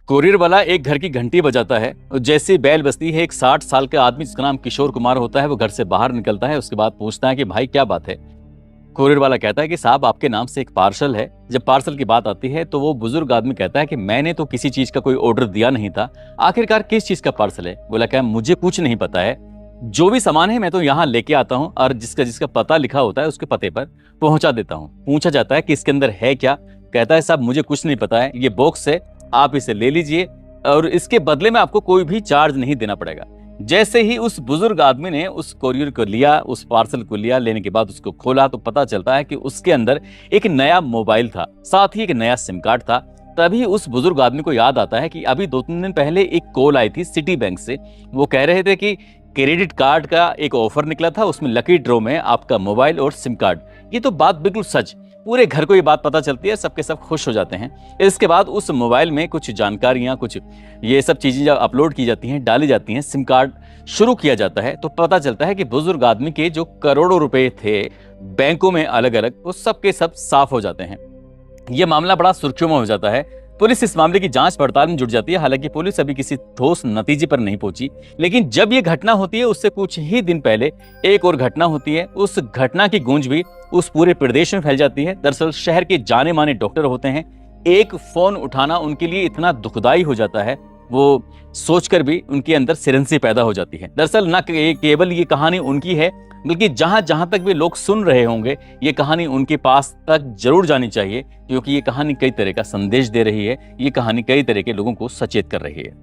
Courier वाला एक घर की घंटी बजाता है। जैसे बैल बजती है, एक 60 साल का आदमी जिसका नाम किशोर कुमार होता है वो घर से बाहर निकलता है। उसके बाद पूछता है कि भाई क्या बात है। कोरियर वाला कहता है कि साहब आपके नाम से एक पार्सल है। जब पार्सल की बात आती है तो वो बुजुर्ग आदमी कहता है कि मैंने तो किसी चीज का कोई ऑर्डर दिया नहीं था, आखिरकार किस चीज का पार्सल है। बोला क्या मुझे कुछ नहीं पता है, जो भी सामान है मैं तो यहाँ लेके आता हूँ और जिसका जिसका पता लिखा होता है उसके पते पर पहुंचा देता हूँ। पूछा जाता है कि इसके अंदर है क्या। कहता है साहब मुझे कुछ नहीं पता है, ये बॉक्स है, आप इसे ले लीजिए और इसके बदले में आपको कोई भी चार्ज नहीं देना पड़ेगा। जैसे ही उस बुजुर्ग आदमी ने उस कोरियर को लिया, उस पार्सल को लिया, लेने के बाद उसको खोला तो पता चलता है कि उसके अंदर एक नया मोबाइल था, साथ ही एक नया सिम कार्ड था। तभी उस बुजुर्ग आदमी को याद आता है कि अभी 2-3 दिन पहले एक कॉल आई थी सिटी बैंक से। वो कह रहे थे कि क्रेडिट कार्ड का एक ऑफर निकला था, उसमें लकी ड्रॉ में आपका मोबाइल और सिम कार्ड। ये तो बात बिल्कुल सच, पूरे घर को ये बात पता चलती है, सबके सब खुश हो जाते हैं। इसके बाद उस मोबाइल में कुछ जानकारियां, कुछ ये सब चीजें जब अपलोड की जाती हैं, डाली जाती हैं, सिम कार्ड शुरू किया जाता है तो पता चलता है कि बुजुर्ग आदमी के जो करोड़ों रुपए थे बैंकों में अलग अलग, वो सब के सब साफ हो जाते हैं। ये मामला बड़ा सुर्खियों में हो जाता है। पुलिस इस मामले की जांच पड़ताल में जुट जाती है। हालांकि पुलिस अभी किसी ठोस नतीजे पर नहीं पहुंची, लेकिन जब ये घटना होती है उससे कुछ ही दिन पहले एक और घटना होती है। उस घटना की गूंज भी उस पूरे प्रदेश में फैल जाती है। दरअसल शहर के जाने माने डॉक्टर होते हैं, एक फोन उठाना उनके लिए इतना दुखदाई हो जाता है, वो सोचकर भी उनके अंदर सिरहंसी पैदा हो जाती है। दरअसल न केवल ये कहानी उनकी है, बल्कि जहां जहां तक भी लोग सुन रहे होंगे ये कहानी उनके पास तक जरूर जानी चाहिए, क्योंकि ये कहानी कई तरह का संदेश दे रही है। ये कहानी कई तरह के लोगों को सचेत कर रही है।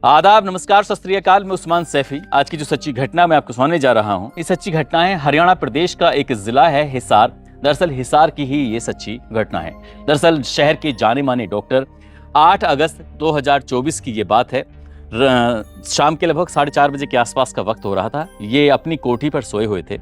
आदाब, नमस्कार, सत श्री अकाल। मैं उस्मान सैफी। आज की जो सच्ची घटना मैं आपको सुनाने जा रहा हूं, ये सच्ची घटना है हरियाणा प्रदेश का एक जिला है हिसार। दरअसल हिसार की ही ये सच्ची घटना है। दरअसल शहर के जाने माने डॉक्टर, 8 अगस्त 2024 की ये बात है। शाम के लगभग 4:30 बजे के आसपास का वक्त हो रहा था। ये अपनी कोठी पर सोए हुए थे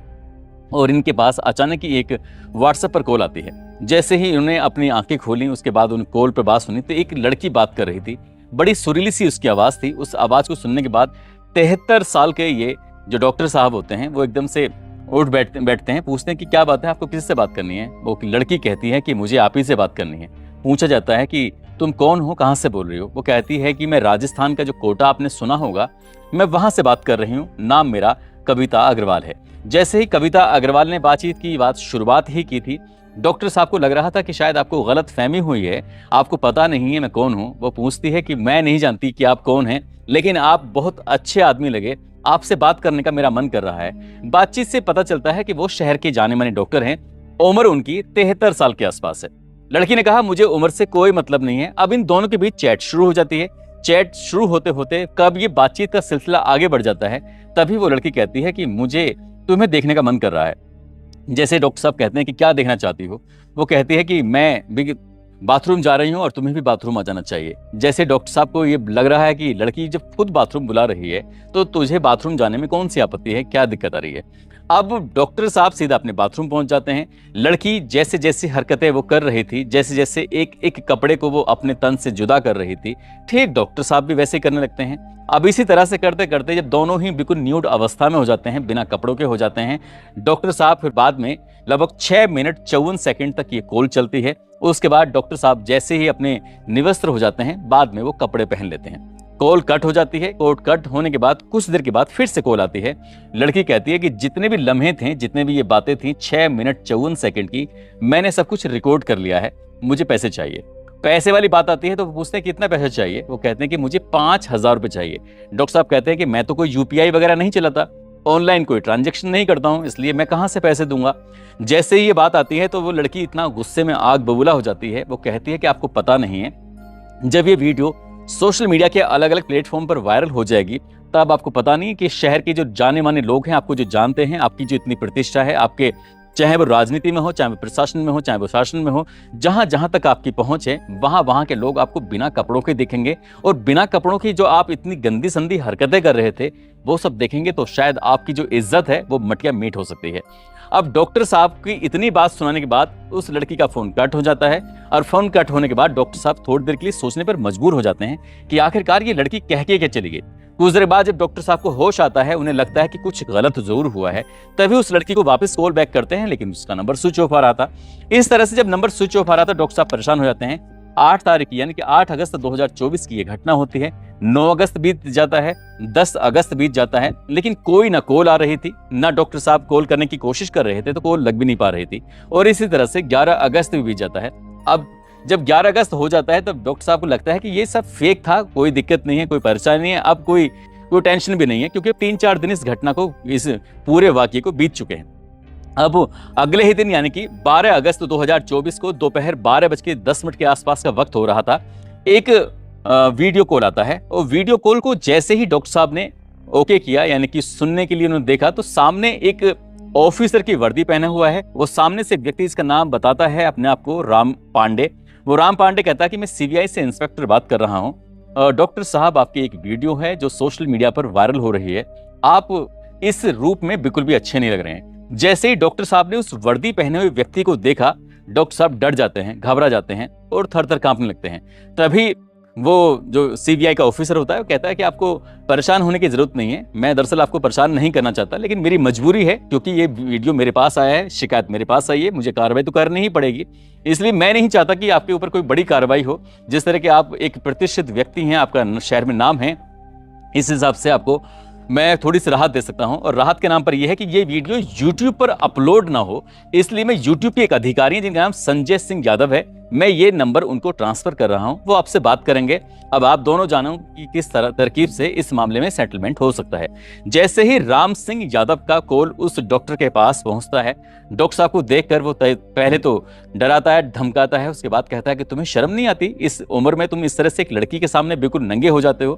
और इनके पास अचानक ही एक व्हाट्सएप पर कॉल आती है। जैसे ही उन्होंने अपनी आंखें खोली, उसके बाद उन कॉल पर बात सुनी तो एक लड़की बात कर रही थी। बड़ी सुरीली सी उसकी आवाज़ थी। उस आवाज़ को सुनने के बाद 73 साल के ये जो डॉक्टर साहब होते हैं वो एकदम से उठ बैठते हैं। पूछते हैं कि क्या बात है, आपको किसी से बात करनी है। वो लड़की कहती है कि मुझे आप ही से बात करनी है। पूछा जाता है कि तुम कौन हो, कहाँ से बोल रही हो। वो कहती है कि मैं राजस्थान का जो कोटा आपने सुना होगा, मैं वहां से बात कर रही हूँ, नाम मेरा कविता अग्रवाल है। जैसे ही कविता अग्रवाल ने बातचीत की बात शुरुआत ही की थी, डॉक्टर साहब को लग रहा था कि शायद आपको गलत फहमी हुई है, आपको पता नहीं है मैं कौन हूँ। वो पूछती है कि मैं नहीं जानती कि आप कौन हैं, लेकिन आप बहुत अच्छे आदमी लगे, आपसे बात करने का मेरा मन कर रहा है। बातचीत से पता चलता है कि वो शहर के जाने माने डॉक्टर हैं। उम्र उनकी 73 साल के आसपास है। लड़की ने कहा मुझे उम्र से कोई मतलब नहीं है। अब इन दोनों के बीच चैट शुरू हो जाती है। चैट शुरू होते होते कब ये बातचीत का सिलसिला आगे बढ़ जाता है, तभी वो लड़की कहती है कि मुझे तुम्हें देखने का मन कर रहा है। जैसे डॉक्टर साहब कहते हैं कि क्या देखना चाहती हो, वो कहती है कि मैं भी बाथरूम जा रही हूँ और तुम्हें भी बाथरूम आ जाना चाहिए। जैसे डॉक्टर साहब को ये लग रहा है कि लड़की जब खुद बाथरूम बुला रही है तो तुझे बाथरूम जाने में कौन सी आपत्ति है, क्या दिक्कत आ रही है। अब डॉक्टर साहब सीधा अपने बाथरूम पहुंच जाते हैं। लड़की जैसे जैसे हरकतें वो कर रही थी, जैसे जैसे एक एक कपड़े को वो अपने तन से जुदा कर रही थी, ठीक डॉक्टर साहब भी वैसे करने लगते हैं। अब इसी तरह से करते करते जब दोनों ही बिल्कुल न्यूड अवस्था में हो जाते हैं, बिना कपड़ों के हो जाते हैं, डॉक्टर साहब फिर बाद में लगभग 6 मिनट 54 सेकंड तक ये कॉल चलती है। उसके बाद डॉक्टर साहब जैसे ही अपने निवस्त्र हो जाते हैं, बाद में वो कपड़े पहन लेते हैं। कॉल कट हो जाती है। कॉल कट होने के बाद कुछ देर के बाद फिर से कॉल आती है। लड़की कहती है कि जितने भी लम्हे थे, जितने भी ये बातें थी 6 मिनट 54 सेकंड की, मैंने सब कुछ रिकॉर्ड कर लिया है, मुझे पैसे चाहिए। पैसे वाली बात आती है तो पूछते हैं कितना पैसा चाहिए। वो कहते हैं कि मुझे 5,000 रुपये चाहिए। डॉक्टर साहब कहते हैं कि मैं तो कोई यूपीआई वगैरह नहीं चलाता, ऑनलाइन कोई ट्रांजेक्शन नहीं करता हूँ, इसलिए मैं कहाँ से पैसे दूंगा। जैसे ही ये बात आती है तो वो लड़की इतना गुस्से में आग बबूला हो जाती है। वो कहती है कि आपको पता नहीं है, जब ये वीडियो सोशल मीडिया के अलग अलग प्लेटफॉर्म पर वायरल हो जाएगी तब आपको पता नहीं कि शहर के जो जाने माने लोग हैं, आपको जो जानते हैं, आपकी जो इतनी प्रतिष्ठा है, आपके चाहे वो राजनीति में हो, चाहे वो प्रशासन में हो, चाहे वो शासन में हो, जहां जहां तक आपकी पहुंच है वहां के लोग आपको बिना कपड़ों के देखेंगे। और बिना कपड़ों की जो आप इतनी गंदी संदी हरकतें कर रहे थे वो सब देखेंगे तो शायद आपकी जो इज्जत है वो मटिया मीट हो सकती है। अब डॉक्टर साहब की इतनी बात सुनाने के बाद उस लड़की का फोन कट हो जाता है और फोन कट होने के बाद डॉक्टर साहब थोड़ी देर के लिए सोचने पर मजबूर हो जाते हैं कि आखिरकार ये लड़की कह के क्या चली गई। कुछ देर बाद जब डॉक्टर साहब को होश आता है, उन्हें लगता है कि कुछ गलत जरूर हुआ है, तभी उस लड़की को वापस कॉल बैक करते हैं, लेकिन उसका नंबर स्विच ऑफ आ रहा था। इस तरह से जब नंबर स्विच ऑफ आ रहा था डॉक्टर साहब परेशान हो जाते हैं। 8 तारीख यानी कि 8 अगस्त 2024 की ये घटना होती है। 9 अगस्त बीत जाता है, 10 अगस्त बीत जाता है, लेकिन कोई ना कॉल आ रही थी, ना डॉक्टर साहब कॉल करने की कोशिश कर रहे थे तो कॉल लग भी नहीं पा रही थी। और इसी तरह से 11 अगस्त भी बीत जाता है। अब जब 11 अगस्त हो जाता है तब डॉक्टर साहब को लगता है कि ये सब फेक था, कोई दिक्कत नहीं है, कोई परेशानी नहीं है, अब कोई टेंशन भी नहीं है, क्योंकि 3-4 दिन इस घटना को, इस पूरे वाकये को बीत चुके हैं। अब अगले ही दिन यानी कि 12 अगस्त 2024 को दोपहर 12:10 के आसपास का वक्त हो रहा था, एक वीडियो कॉल आता है। और वीडियो कॉल को जैसे ही डॉक्टर साहब ने ओके किया, यानी कि सुनने के लिए उन्होंने देखा, तो सामने एक ऑफिसर की वर्दी पहना हुआ है। वो सामने से व्यक्ति, इसका नाम बताता है अपने आप को, राम पांडे। वो राम पांडे कहता है कि मैं सीबीआई से इंस्पेक्टर बात कर रहा हूँ। डॉक्टर साहब, आपकी एक वीडियो है जो सोशल मीडिया पर वायरल हो रही है, आप इस रूप में बिल्कुल भी अच्छे नहीं लग रहे हैं। जैसे ही डॉक्टर साहब ने उस वर्दी पहने हुए व्यक्ति को देखा, डॉक्टर साहब डर जाते हैं, घबरा जाते हैं और थर-थर कांपने लगते हैं। तभी वो जो सीबीआई का ऑफिसर होता है, वो कहता है कि आपको परेशान होने की जरूरत नहीं है, मैं दरअसल आपको परेशान नहीं करना चाहता, लेकिन मेरी मजबूरी है, क्योंकि ये वीडियो मेरे पास आया है, शिकायत मेरे पास आई है, मुझे कार्रवाई तो करनी ही पड़ेगी, इसलिए मैं नहीं चाहता कि आपके ऊपर कोई बड़ी कार्रवाई हो। जिस तरह के आप एक प्रतिष्ठित व्यक्ति हैं, आपका शहर में नाम है, इस हिसाब से आपको मैं थोड़ी सी राहत दे सकता हूं। और राहत के नाम पर यह है कि ये वीडियो YouTube पर अपलोड ना हो, इसलिए मैं YouTube के एक अधिकारी हैं जिनका नाम संजय सिंह यादव है, मैं ये नंबर उनको ट्रांसफर कर रहा हूं, वो आपसे बात करेंगे। अब आप दोनों जानो कि किस तरह तरकीब से इस मामले में सेटलमेंट हो सकता है। जैसे ही राम सिंह यादव का कॉल उस डॉक्टर के पास पहुंचता है, डॉक्टर साहब को देखकर वो पहले तो डराता है, धमकाता है, उसके बाद कहता है कि तुम्हें शर्म नहीं आती, इस उम्र में तुम इस तरह से एक लड़की के सामने बिल्कुल नंगे हो जाते हो।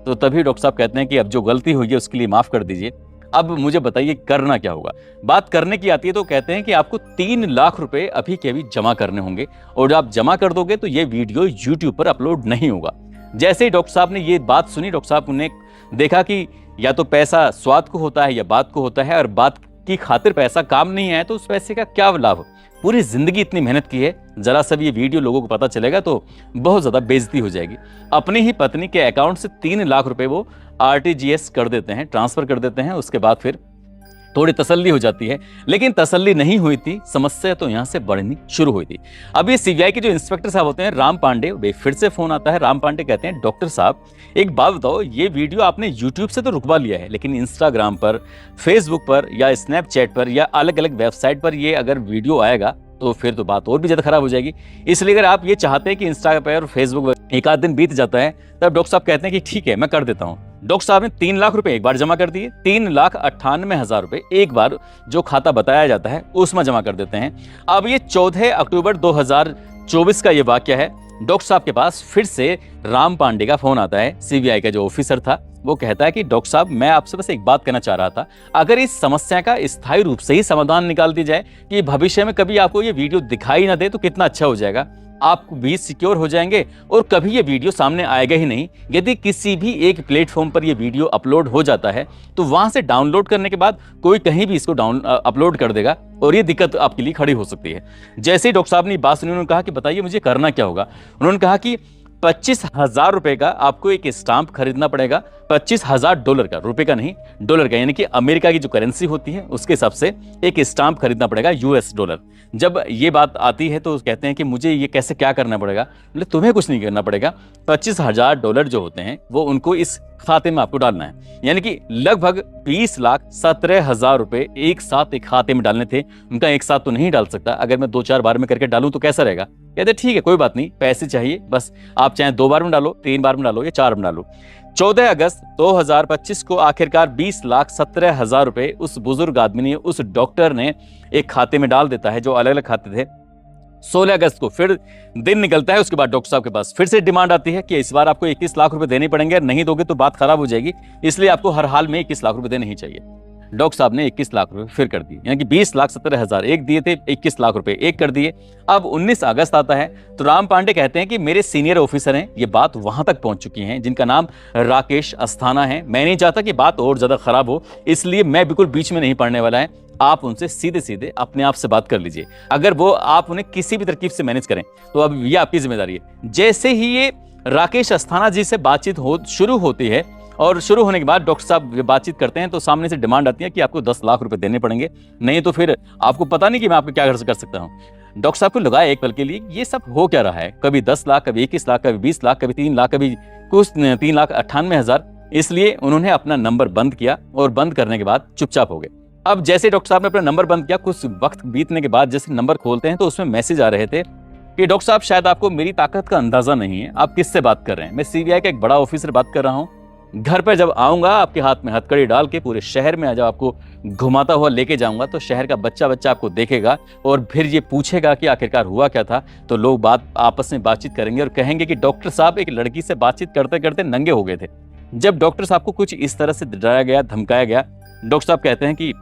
तो तभी डॉक्टर साहब कहते हैं कि अब जो गलती हुई है उसके लिए माफ कर दीजिए, अब मुझे बताइए करना क्या होगा। बात करने की आती है तो कहते हैं कि आपको 3 लाख रुपए अभी के अभी जमा करने होंगे, और जब आप जमा कर दोगे तो ये वीडियो YouTube पर अपलोड नहीं होगा। जैसे ही डॉक्टर साहब ने ये बात सुनी, डॉक्टर साहब ने देखा कि या तो पैसा स्वाद को होता है या बात को होता है, और बात की खातिर पैसा काम नहीं आया तो उस पैसे का क्या लाभ। पूरी जिंदगी इतनी मेहनत की है, जरा सा भी ये वीडियो लोगों को पता चलेगा तो बहुत ज्यादा बेइज्जती हो जाएगी। अपनी ही पत्नी के अकाउंट से 3 लाख रुपए वो RTGS कर देते हैं, ट्रांसफर कर देते हैं। उसके बाद फिर थोड़ी तसल्ली हो जाती है, लेकिन तसल्ली नहीं हुई थी, समस्या तो यहां से बढ़नी शुरू हुई थी। अब ये सीबीआई के जो इंस्पेक्टर साहब होते हैं राम पांडे, वे फिर से फोन आता है। राम पांडे कहते हैं, डॉक्टर साहब एक बात बताओ, ये वीडियो आपने यूट्यूब से तो रुकवा लिया है, लेकिन इंस्टाग्राम पर, फेसबुक पर या स्नैपचैट पर या अलग अलग वेबसाइट पर ये अगर वीडियो आएगा तो फिर तो बात और भी ज्यादा खराब हो जाएगी। इसलिए अगर आप ये चाहते हैं कि इंस्टा पर और फेसबुक पर एक आध दिन बीत जाता है, तब डॉक्टर साहब कहते हैं कि ठीक है, मैं कर देता हूं। डॉक्टर साहब ने 3 लाख रुपए एक बार जमा कर दिए, 3,98,000 रुपए एक बार जो खाता बताया जाता है उसमें जमा कर देते हैं। अब ये 14 अक्टूबर 2024 का ये वाक्य है। डॉक्टर साहब के पास फिर से राम पांडे का फोन आता है, सीबीआई का जो ऑफिसर था। वो कहता है कि डॉक्टर साहब, मैं आपसे बस एक बात कहना चाह रहा था, अगर इस समस्या का स्थायी रूप से ही समाधान निकाल दी जाए कि भविष्य में कभी आपको ये वीडियो दिखाई ना दे तो कितना अच्छा हो जाएगा। आप भी सिक्योर हो जाएंगे और कभी ये वीडियो सामने आएगा ही नहीं। यदि किसी भी एक प्लेटफॉर्म पर ये वीडियो अपलोड हो जाता है तो वहां से डाउनलोड करने के बाद कोई कहीं भी इसको अपलोड कर देगा और ये दिक्कत आपके लिए खड़ी हो सकती है। जैसे ही डॉक्टर साहब ने बात सुनी, उन्होंने कहा कि बताइए मुझे करना क्या होगा। उन्होंने कहा कि 25,000 रुपए का आपको एक स्टाम्प खरीदना पड़ेगा, $25,000 का, रुपए का नहीं, डॉलर का, यानी कि अमेरिका की जो करेंसी होती है उसके हिसाब से एक स्टाम्प खरीदना पड़ेगा, $। जब ये बात आती है तो कहते हैं कि मुझे ये कैसे क्या करना पड़ेगा। बोले तुम्हें कुछ नहीं करना पड़ेगा, $25,000 जो होते हैं वो उनको इस खाते में आपको डालना है, यानी कि लगभग 20,17,000 रुपए एक साथ एक खाते में डालने थे। उनका एक साथ तो नहीं डाल सकता, अगर मैं 2-4 बार में करके डालूं तो कैसा रहेगा। कहते ठीक है, कोई बात नहीं, पैसे चाहिए बस, आप चाहे 2 बार में डालो, 3 बार में डालो या 4 में डालो। 14 अगस्त 2025 को आखिरकार 20,17,000 रुपए उस बुजुर्ग आदमी ने, उस डॉक्टर ने एक खाते में डाल देता है, जो अलग अलग खाते थे। 16 अगस्त को फिर दिन निकलता है, उसके बाद डॉक्टर साहब के पास फिर से डिमांड आती है कि इस बार आपको 21 लाख रुपए देने पड़ेंगे, नहीं दोगे तो बात खराब हो जाएगी, इसलिए आपको हर हाल में 21 लाख रुपए देने ही चाहिए। डॉक्टर साहब ने 21 लाख रुपए फिर कर दिए, यानी कि 20,17,000 एक दिए थे, 21 लाख रुपए एक कर दिए। अब 19 अगस्त आता है तो राम पांडे कहते हैं कि मेरे सीनियर ऑफिसर हैं, ये बात वहां तक पहुंच चुकी है, जिनका नाम राकेश अस्थाना है। मैं नहीं चाहता कि बात और ज्यादा खराब हो, इसलिए मैं बिल्कुल बीच में नहीं पड़ने वाला है। आप उनसे सीधे सीधे अपने आप से बात कर लीजिए, अगर वो आप उन्हें किसी भी तरकीब से मैनेज करें तो अब ये आपकी जिम्मेदारी है। जैसे ही ये राकेश अस्थाना जी से बातचीत शुरू होती है और शुरू होने के बाद डॉक्टर साहब बातचीत करते हैं तो सामने से डिमांड आती है कि आपको 10 लाख रुपए देने पड़ेंगे, नहीं तो फिर आपको पता नहीं कि मैं आपको क्या कर सकता हूं। डॉक्टर साहब को लगा एक पल के लिए ये सब हो क्या रहा है, कभी 10 लाख, कभी 21 लाख, कभी 20 लाख, कभी 3 लाख, कभी कुछ 3,98,000। इसलिए उन्होंने अपना नंबर बंद किया और बंद करने के बाद चुपचाप हो गए। अब जैसे डॉक्टर साहब ने अपना नंबर बंद किया, कुछ वक्त बीतने के बाद जैसे नंबर खोलते हैं तो उसमें मैसेज आ रहे थे कि डॉक्टर साहब शायद आपको मेरी ताकत का अंदाजा नहीं है, आप किससे बात कर रहे हैं, मैं सीबीआई का एक बड़ा ऑफिसर बात कर रहा हूँ। घर पर जब आऊंगा आपके हाथ में हथकड़ी डाल के पूरे शहर में जब आपको घुमाता हुआ लेके जाऊंगा तो शहर का बच्चा बच्चा आपको देखेगा और फिर ये पूछेगा कि आखिरकार हुआ क्या था। तो लोग आपस में बातचीत करेंगे और कहेंगे कि डॉक्टर साहब एक लड़की से बातचीत करते करते नंगे हो गए थे। जब डॉक्टर साहब को कुछ इस तरह से डराया गया, धमकाया गया, डॉक्टर साहब कहते हैं कि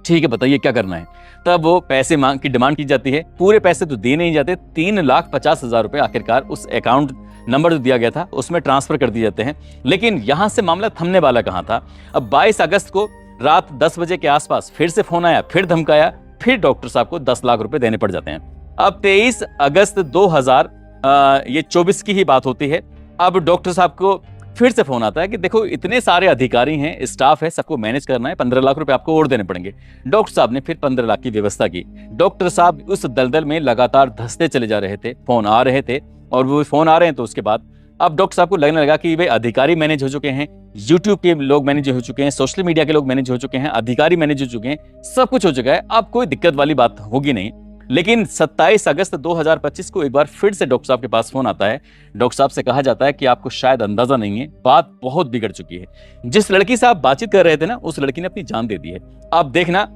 ठीक है बताइए क्या करना है। तब वो पैसे मांग की डिमांड की जाती है। पूरे पैसे तो दे नहीं जाते, 3,50,000 रुपए आखिरकार उस अकाउंट नंबर जो दिया गया था उसमें ट्रांसफर कर दिए जाते हैं। लेकिन यहां से मामला थमने वाला कहां था। अब 22 अगस्त को रात 10 बजे के आसपास फिर से फोन आया, फिर धमकाया, फिर डॉक्टर साहब को 10 लाख रुपए देने पड़ जाते हैं। अब 23 अगस्त 2024 की ही बात होती है। अब डॉक्टर साहब को फिर से फोन आता है कि देखो इतने सारे अधिकारी हैं, स्टाफ है, सबको मैनेज करना है, 15 लाख रुपए आपको और देने पड़ेंगे। डॉक्टर साहब ने फिर 15 लाख की व्यवस्था की। डॉक्टर साहब उस दलदल में लगातार धंसते चले जा रहे थे, फोन आ रहे थे और वो फोन आ रहे हैं तो उसके बाद अब डॉक्टर साहब को लगने लगा कि वे अधिकारी मैनेज हो चुके हैं, यूट्यूब के लोग मैनेज हो चुके हैं, सोशल मीडिया के लोग मैनेज हो चुके हैं, अधिकारी मैनेज हो चुके हैं, सब कुछ हो चुका है, अब कोई दिक्कत वाली बात होगी नहीं। लेकिन 27 अगस्त 2025 को एक बार फिर से डॉक्टर साहब के पास फोन आता है। डॉक्टर साहब से कहा जाता है कि आपको शायद अंदाजा नहीं है, बात बहुत बिगड़ चुकी है। जिस लड़की से आप बातचीत कर रहे थे ना, उस लड़की ने अपनी जान दे दी है। आप देखना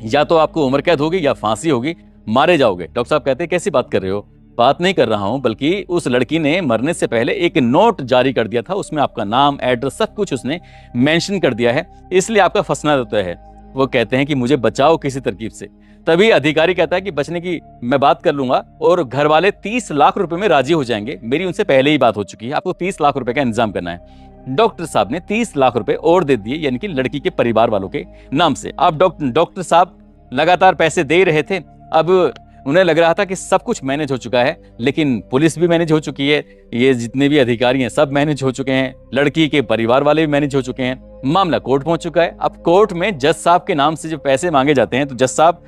या तो आपको उम्र कैद होगी या फांसी होगी, मारे जाओगे। डॉक्टर साहब कहते हैं कैसी बात कर रहे हो। बात नहीं कर रहा हूं, बल्कि उस लड़की ने मरने से पहले एक नोट जारी कर दिया था, उसमें आपका नाम, एड्रेस, सब कुछ उसने मेंशन कर दिया है, इसलिए आपका फंसना होता है। वो कहते हैं कि मुझे बचाओ किसी तरकीब से। तभी अधिकारी कहता है कि बचने की मैं बात कर लूंगा और घर वाले 30 लाख रुपए में राजी हो जाएंगे, मेरी उनसे पहले ही बात हो चुकी है, आपको 30 लाख रुपए का इंतजाम करना है। डॉक्टर साहब ने 30 लाख रुपए और दे दिए, यानी कि लड़की के परिवार वालों के नाम से। अब डॉक्टर साहब लगातार पैसे दे रहे थे। अब उन्हें लग रहा था कि सब कुछ मैनेज हो चुका है, लेकिन पुलिस भी मैनेज हो चुकी है, ये जितने भी अधिकारी हैं सब मैनेज हो चुके हैं, लड़की के परिवार वाले भी मैनेज हो चुके हैं। मामला कोर्ट पहुंच चुका है। अब कोर्ट में जज साहब के नाम से जो पैसे मांगे जाते हैं तो जज साहब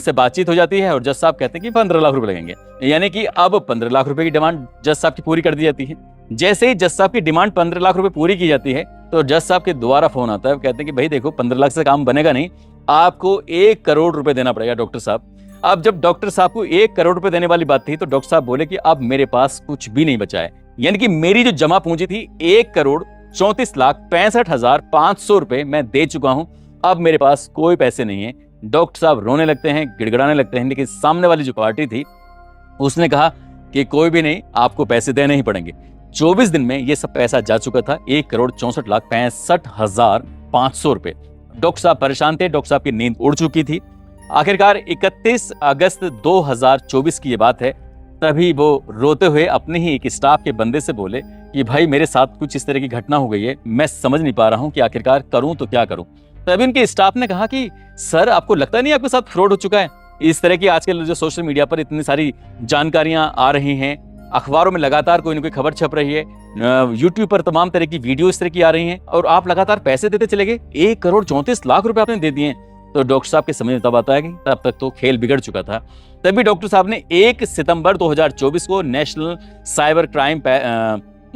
से बातचीत हो जाती है और जज साहब कहते हैं कि 15 लाख रुपए लगेंगे, यानी कि अब 15 लाख रुपए की डिमांड जज साहब की पूरी कर दी जाती है। जैसे ही जज साहब की डिमांड 15 लाख रुपए पूरी की जाती है तो जज साहब के दोबारा फोन आता है, कहते हैं कि भाई देखो 15 लाख से काम बनेगा नहीं, आपको 1 करोड़ रुपए देना पड़ेगा डॉक्टर साहब। अब जब डॉक्टर साहब को 1 करोड़ रुपए देने वाली बात थी तो डॉक्टर साहब बोले कि अब मेरे पास कुछ भी नहीं बचा है, यानी कि मेरी जो जमा पूंजी थी 1,34,65,500 रुपए मैं दे चुका हूं, अब मेरे पास कोई पैसे नहीं है। डॉक्टर साहब रोने लगते हैं, गिड़गिड़ाने लगते हैं, लेकिन सामने वाली जो पार्टी थी उसने कहा कि कोई भी नहीं, आपको पैसे देने ही पड़ेंगे। 24 दिन में ये सब पैसा जा चुका था, 1,64,65,500 रुपए। डॉक्टर साहब परेशान थे, डॉक्टर साहब की नींद उड़ चुकी थी। आखिरकार 31 अगस्त 2024 की ये बात है, तभी वो रोते हुए अपने ही एक स्टाफ के बंदे से बोले कि भाई मेरे साथ कुछ इस तरह की घटना हो गई है, मैं समझ नहीं पा रहा हूं कि आखिरकार करूं तो क्या करूं। तभी उनके स्टाफ ने कहा कि सर आपको लगता नहीं आपके साथ फ्रॉड हो चुका है। इस तरह की आजकल जो सोशल मीडिया पर इतनी सारी जानकारियां आ रही हैं, अखबारों में लगातार कोई ना कोई खबर छप रही है, यूट्यूब पर तमाम तरह की वीडियो इस तरह की आ रही हैं और आप लगातार पैसे देते चले गए, 1,34,00,000 रुपए आपने दे दिए। तो डॉक्टर साहब के समझ में तब आता है कि तब तक तो खेल बिगड़ चुका था। तभी डॉक्टर साहब ने 1 सितंबर 2024 को नेशनल साइबर क्राइम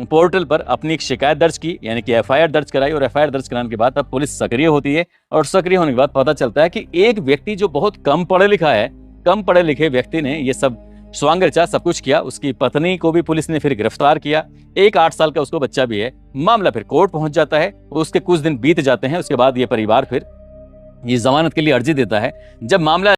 पोर्टल पर अपनी एक शिकायत दर्ज की, यानी कि एफआईआर दर्ज कराई और एफआईआर दर्ज कराने के बाद अब पुलिस सक्रिय होती है और सक्रिय होने के बाद पता चलता है कि एक व्यक्ति जो बहुत कम पढ़े लिखा है, कम पढ़े लिखे व्यक्ति ने ये सब स्वांग रचा, सब कुछ किया। उसकी पत्नी को भी पुलिस ने फिर गिरफ्तार किया, एक 8 साल का उसको बच्चा भी है। मामला फिर कोर्ट पहुंच जाता है, उसके कुछ दिन बीत जाते हैं, उसके बाद ये परिवार फिर ये जमानत के लिए अर्जी देता है। जब मामला